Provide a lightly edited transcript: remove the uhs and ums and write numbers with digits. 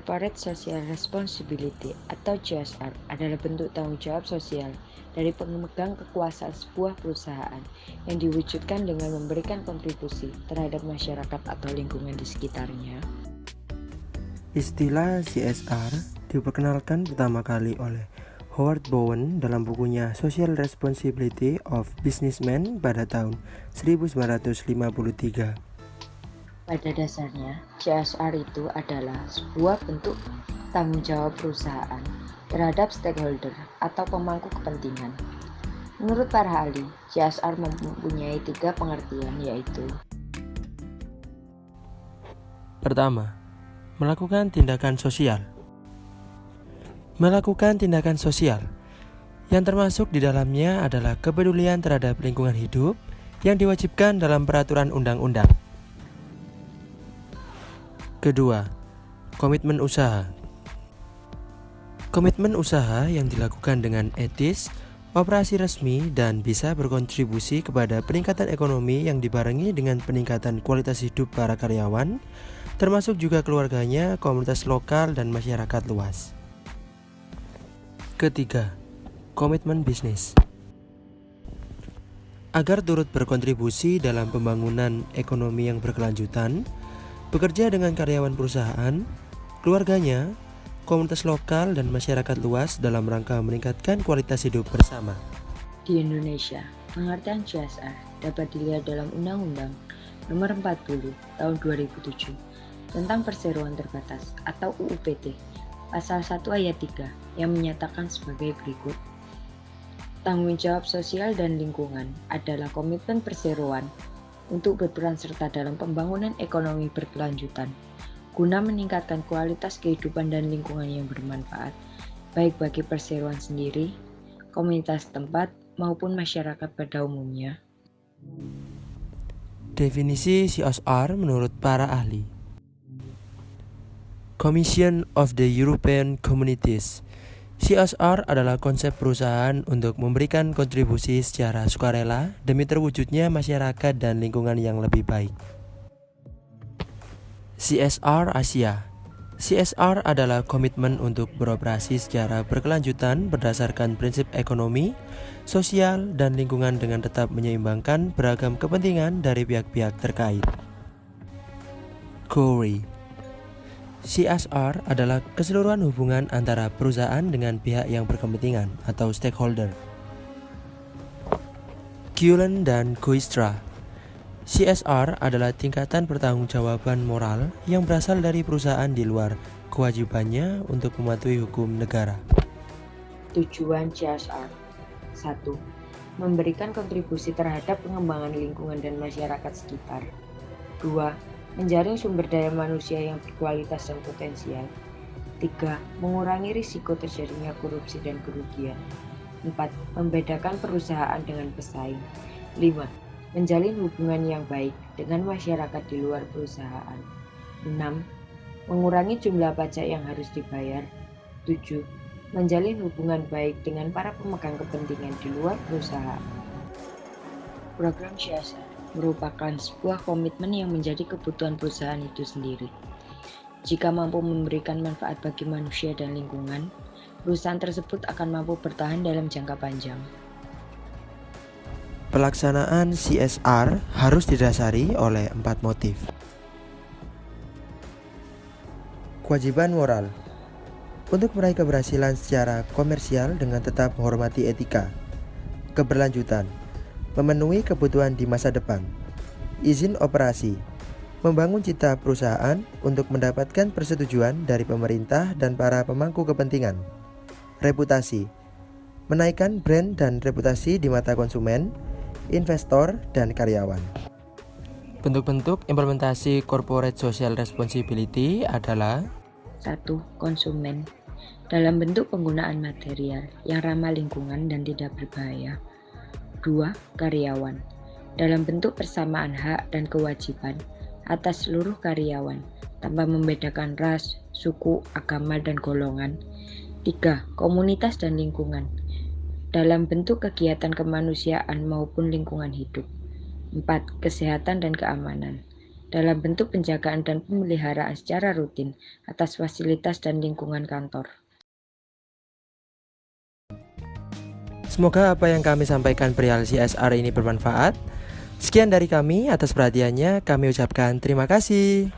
Corporate Social Responsibility atau CSR adalah bentuk tanggung jawab sosial dari pemegang kekuasaan sebuah perusahaan yang diwujudkan dengan memberikan kontribusi terhadap masyarakat atau lingkungan di sekitarnya. Istilah CSR diperkenalkan pertama kali oleh Howard Bowen dalam bukunya Social Responsibility of Businessmen pada tahun 1953. Pada dasarnya, CSR itu adalah sebuah bentuk tanggung jawab perusahaan terhadap stakeholder atau pemangku kepentingan. Menurut para ahli, CSR mempunyai 3 pengertian, yaitu: Pertama, melakukan tindakan sosial. Melakukan tindakan sosial yang termasuk di dalamnya adalah kepedulian terhadap lingkungan hidup yang diwajibkan dalam peraturan undang-undang. Kedua, komitmen usaha. Komitmen usaha yang dilakukan dengan etis, operasi resmi, dan bisa berkontribusi kepada peningkatan ekonomi yang dibarengi dengan peningkatan kualitas hidup para karyawan, termasuk juga keluarganya, komunitas lokal, dan masyarakat luas. Ketiga, komitmen bisnis. Agar turut berkontribusi dalam pembangunan ekonomi yang berkelanjutan, bekerja dengan karyawan perusahaan, keluarganya, komunitas lokal, dan masyarakat luas dalam rangka meningkatkan kualitas hidup bersama. Di Indonesia, pengertian CSR dapat dilihat dalam Undang-Undang Nomor 40 Tahun 2007 tentang Perseroan Terbatas atau UU PT, Pasal 1 Ayat 3 yang menyatakan sebagai berikut. Tanggung jawab sosial dan lingkungan adalah komitmen perseroan untuk berperan serta dalam pembangunan ekonomi berkelanjutan, guna meningkatkan kualitas kehidupan dan lingkungan yang bermanfaat, baik bagi perseroan sendiri, komunitas tempat, maupun masyarakat pada umumnya. Definisi CSR menurut para ahli. Commission of the European Communities. CSR adalah konsep perusahaan untuk memberikan kontribusi secara sukarela demi terwujudnya masyarakat dan lingkungan yang lebih baik. CSR Asia. CSR adalah komitmen untuk beroperasi secara berkelanjutan berdasarkan prinsip ekonomi, sosial, dan lingkungan dengan tetap menyeimbangkan beragam kepentingan dari pihak-pihak terkait. CORE. CSR adalah keseluruhan hubungan antara perusahaan dengan pihak yang berkepentingan atau stakeholder. Cullen dan Koistra. CSR adalah tingkatan pertanggungjawaban moral yang berasal dari perusahaan di luar kewajibannya untuk mematuhi hukum negara. Tujuan CSR: 1. Memberikan kontribusi terhadap pengembangan lingkungan dan masyarakat sekitar. 2. Menjaring sumber daya manusia yang berkualitas dan potensial. 3. Mengurangi risiko terjadinya korupsi dan kerugian. 4. Membedakan perusahaan dengan pesaing. 5. Menjalin hubungan yang baik dengan masyarakat di luar perusahaan. 6. Mengurangi jumlah pajak yang harus dibayar. 7. Menjalin hubungan baik dengan para pemegang kepentingan di luar perusahaan. Program CSR merupakan sebuah komitmen yang menjadi kebutuhan perusahaan itu sendiri. Jika mampu memberikan manfaat bagi manusia dan lingkungan, perusahaan tersebut akan mampu bertahan dalam jangka panjang. Pelaksanaan CSR harus didasari oleh 4 motif. Kewajiban moral untuk meraih keberhasilan secara komersial dengan tetap menghormati etika. Keberlanjutan memenuhi kebutuhan di masa depan. Izin operasi membangun cita perusahaan untuk mendapatkan persetujuan dari pemerintah dan para pemangku kepentingan. Reputasi menaikkan brand dan reputasi di mata konsumen, investor, dan karyawan. Bentuk-bentuk implementasi corporate social responsibility adalah: 1. Konsumen dalam bentuk penggunaan material yang ramah lingkungan dan tidak berbahaya. 2. Karyawan dalam bentuk persamaan hak dan kewajiban atas seluruh karyawan tanpa membedakan ras, suku, agama, dan golongan. 3. Komunitas dan lingkungan dalam bentuk kegiatan kemanusiaan maupun lingkungan hidup. 4. Kesehatan dan keamanan dalam bentuk penjagaan dan pemeliharaan secara rutin atas fasilitas dan lingkungan kantor. Semoga apa yang kami sampaikan perihal CSR ini bermanfaat. Sekian dari kami, atas perhatiannya kami ucapkan terima kasih.